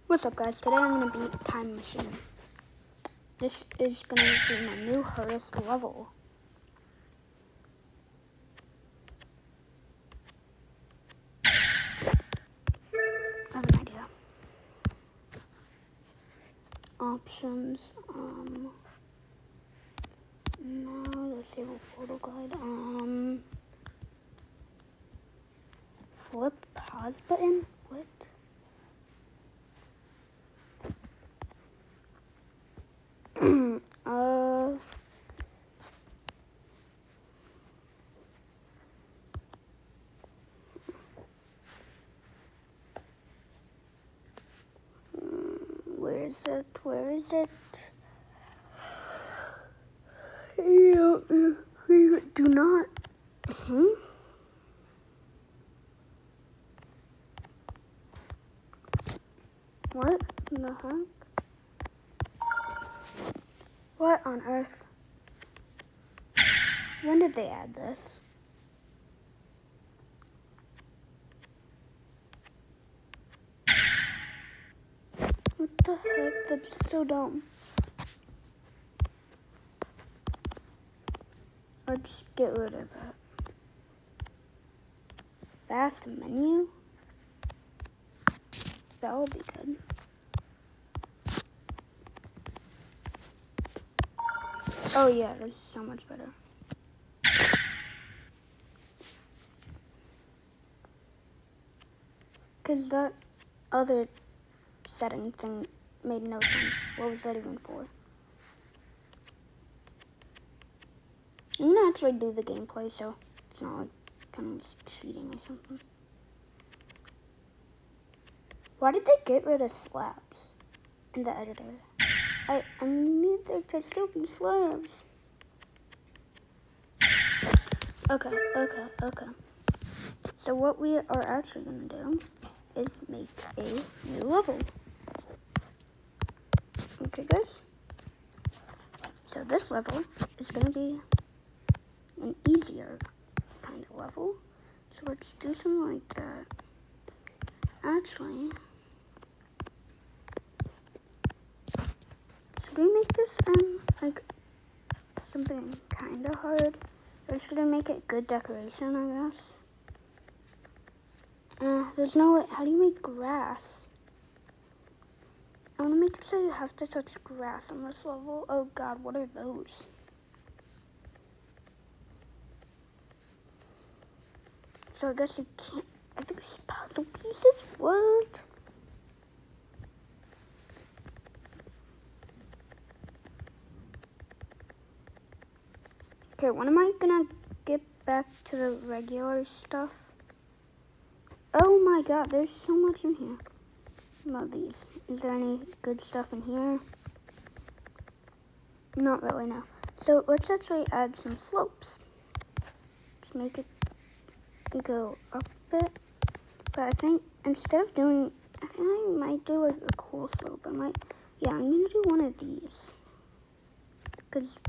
What's up, guys? Today I'm going to beat Time Machine. This is going to be my new hardest level. I have an idea. Options, no, disable portal guide, flip pause button? What? Where is it? Where is it? Do not. What in the heck? What on earth? When did they add this? What the heck? That's so dumb. Let's get rid of that. Fast menu? That will be good. Oh yeah, this is so much better. Because that other setting thing made no sense. What was that even for? I'm gonna actually do the gameplay, so it's not like kind of cheating or something. Why did they get rid of slabs in the editor? I need there to still be slabs. Okay. So what we are actually gonna do is make a new level. Okay, guys. So this level is gonna be an easier kind of level. So let's do something like that. Actually, should we make this like something kind of hard, or should I make it good decoration? I guess. There's no way. How do you make grass? I want to make it so you have to touch grass on this level. Oh God, what are those? So I guess you can't. I think it's puzzle pieces. What? Okay, when am I gonna get back to the regular stuff? Oh my God, there's so much in here. About these. Is there any good stuff in here? Not really, no. So let's actually add some slopes. Let's make it go up a bit. But I think instead of doing, I think I might do like a cool slope. I'm gonna do one of these. Because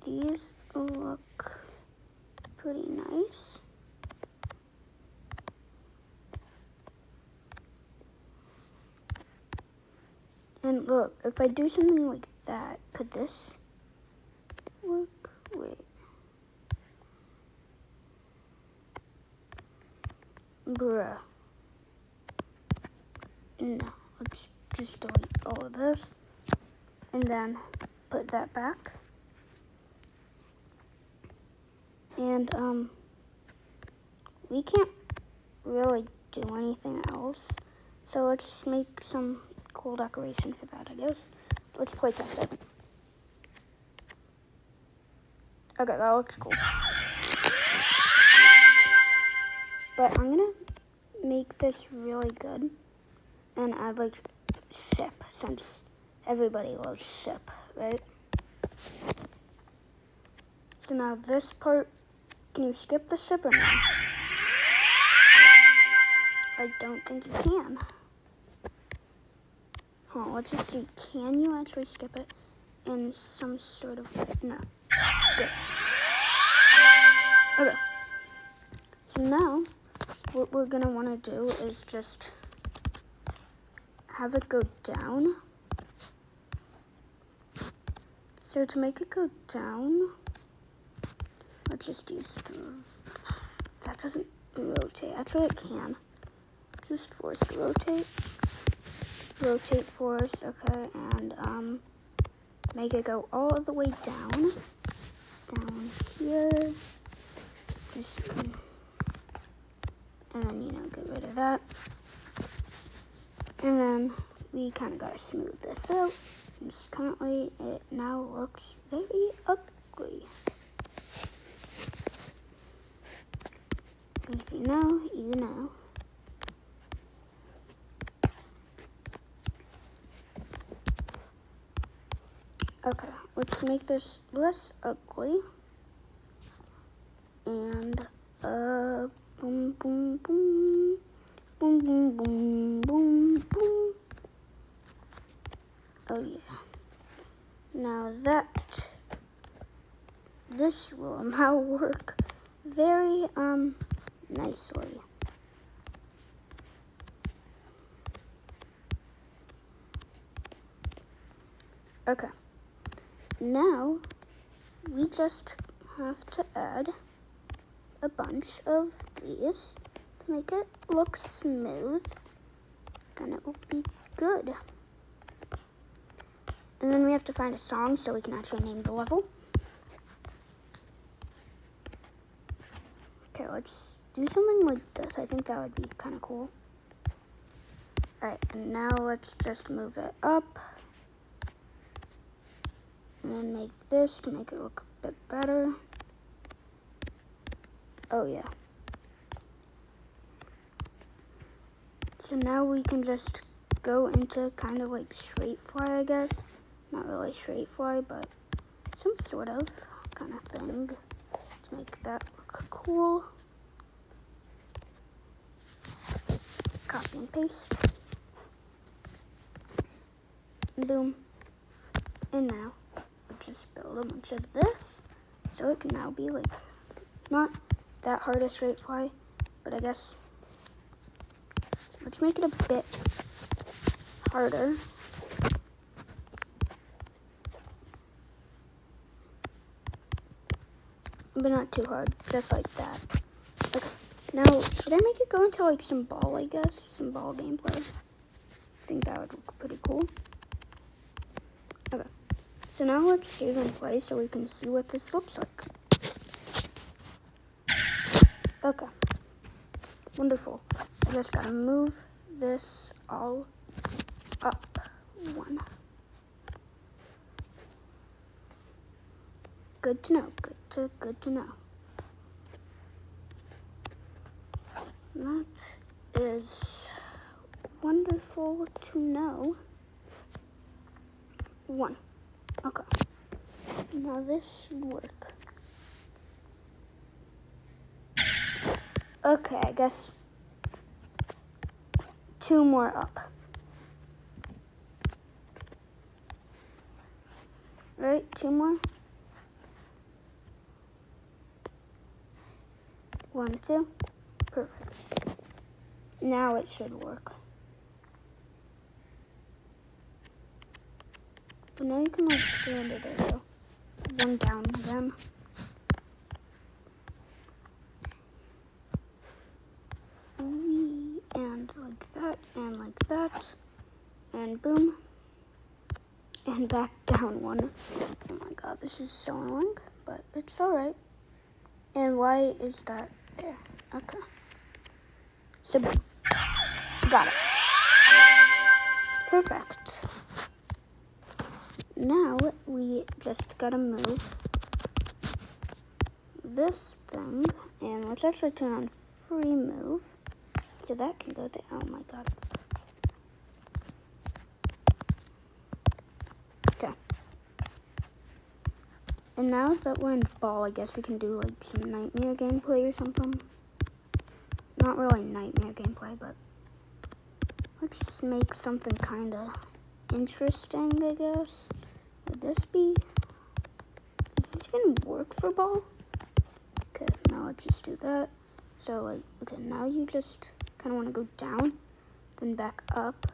these look pretty nice. And look, if I do something like that, could this work? Wait. Bruh. No, let's just delete all of this. And then put that back. And, we can't really do anything else. So let's just make some cool decoration for that, I guess. Let's play test it. Okay, that looks cool. But I'm gonna make this really good and add like sip, since everybody loves sip, right? So now this part, can you skip the sip or no? I don't think you can. Let's just see. Can you actually skip it in some sort of way? No. Good. Okay. So now, what we're gonna want to do is just have it go down. So to make it go down, let's just use that doesn't rotate. Actually, it can. Just force rotate. Rotate force, okay, and make it go all the way down. Down here. Just, and then, get rid of that. And then we kind of got to smooth this out. And currently, it now looks very ugly. If you know, you know. Okay, let's make this less ugly. And, boom, boom, boom. Boom, boom, boom, boom, boom. Oh, yeah. Now this will now work very, nicely. Okay. Now, we just have to add a bunch of these to make it look smooth. Then it will be good. And then we have to find a song so we can actually name the level. Okay, let's do something like this. I think that would be kind of cool. Alright, and now let's just move it up. And then make this to make it look a bit better. Oh yeah. So now we can just go into kind of like straight fly, I guess. Not really straight fly, but some sort of kind of thing to make that look cool. Copy and paste. Boom. And now just build a bunch of this so it can now be like not that hard a straight fly, but I guess let's make it a bit harder. But not too hard, just like that. Okay, now should I make it go into like some ball, I guess? Some ball gameplay. I think that would look pretty cool. Okay, so now let's save and play so we can see what this looks like. Okay, wonderful. I just gotta move this all up one. Good to know, good to know. That is wonderful to know. One. Okay. Now this should work. Okay, I guess 2 more up. Right, 2 more. 1, 2. Perfect. Now it should work. But now you can like stay under there, so 1 down again. And like that, and boom, and back down 1. Oh my god, this is so annoying, but it's alright. And why is that there? Okay. So boom. Got it. Perfect. Now we just gotta move this thing, and let's actually turn on free move so that can go there. Oh my god. Okay. And now that we're in ball, I guess we can do like some nightmare gameplay or something. Not really nightmare gameplay, but let's just make something kind of interesting, I guess. Would this be... Is this gonna work for ball? Okay, now let's just do that. So, like, okay, now you just kind of want to go down, then back up,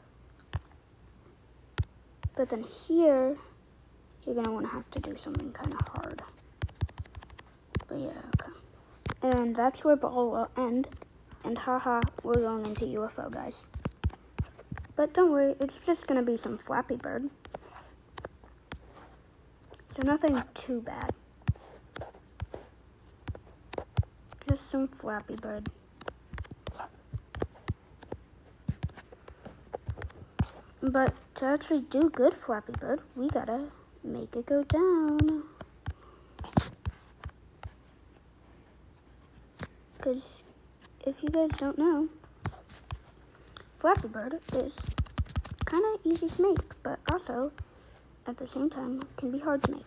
But then here, you're gonna wanna have to do something kind of hard. But yeah, okay. And that's where ball will end. And haha, we're going into UFO, guys. But don't worry, it's just gonna be some Flappy Bird. So nothing too bad. Just some Flappy Bird. But to actually do good Flappy Bird, we gotta make it go down. Because if you guys don't know, Flappy Bird is kind of easy to make, but also at the same time can be hard to make.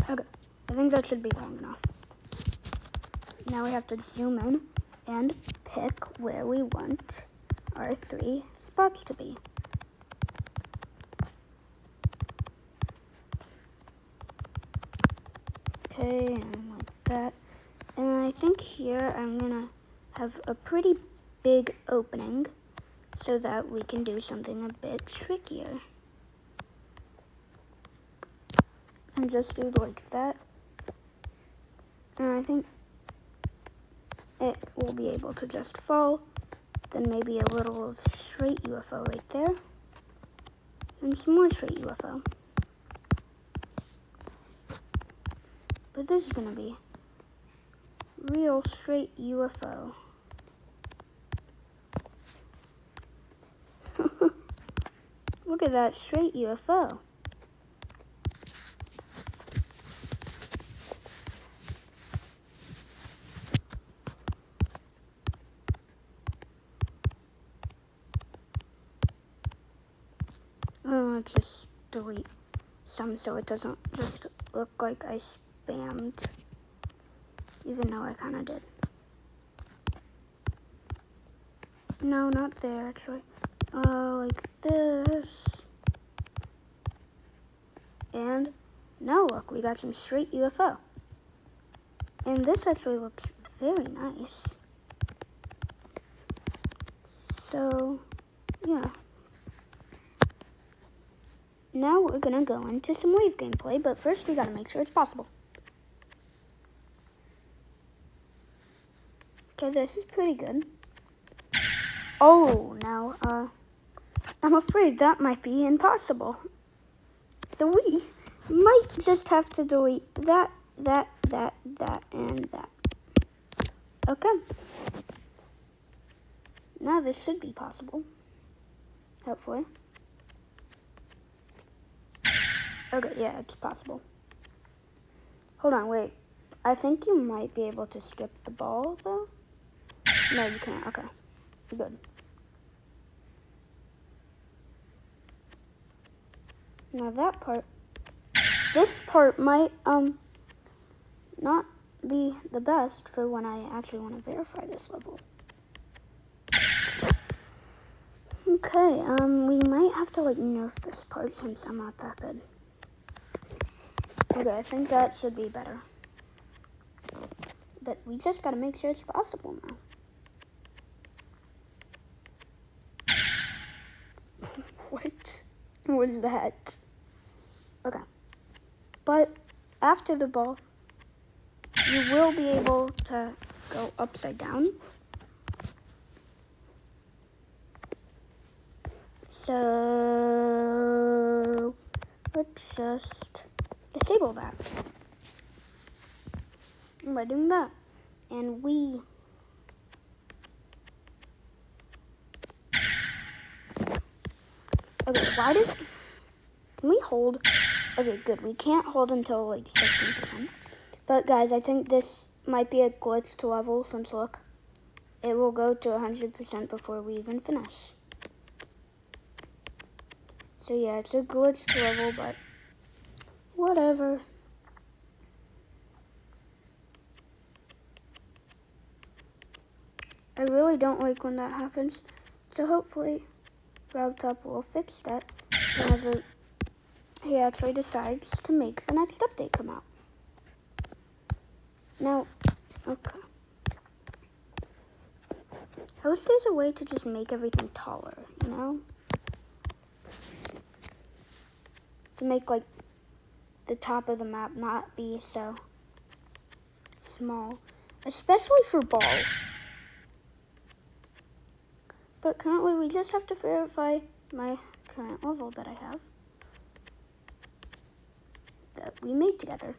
Okay, I think that should be long enough. Now we have to zoom in and pick where we want our 3 spots to be. Okay, and like that. And then I think here I'm gonna have a pretty big opening so that we can do something a bit trickier. And just do like that. And I think it will be able to just fall. Then maybe a little straight UFO right there. And some more straight UFO. But this is gonna be real straight UFO. Look at that straight UFO. Let's just delete some so it doesn't just look like I spammed, even though I kind of did. No, not there actually. Like this. And now look, we got some straight UFO. And this actually looks very nice. So, yeah. Now we're gonna go into some wave gameplay, but first we gotta make sure it's possible. Okay, this is pretty good. Oh, now, I'm afraid that might be impossible. So we might just have to delete that, and that. Okay. Now this should be possible. Hopefully. Okay, yeah, it's possible. Hold on, wait. I think you might be able to skip the ball, though. No, you can't. Okay. Good. Now that part, this part might, not be the best for when I actually want to verify this level. Okay, we might have to, like, nerf this part since I'm not that good. Okay, I think that should be better. But we just gotta make sure it's possible now. What was that? Okay. But after the ball, you will be able to go upside down. So let's just disable that. And by doing that, and we okay, why does can we hold? Okay, good. We can't hold until like 16%. But guys, I think this might be a glitched level since look, it will go to 100% before we even finish. So yeah, it's a glitched level, but whatever. I really don't like when that happens. So hopefully, RobTop will fix that whenever he actually decides to make the next update come out. Now, okay. I wish there's a way to just make everything taller, you know? To make, like, the top of the map not be so small. Especially for Ball. But currently, we just have to verify my current level that I have. That we made together.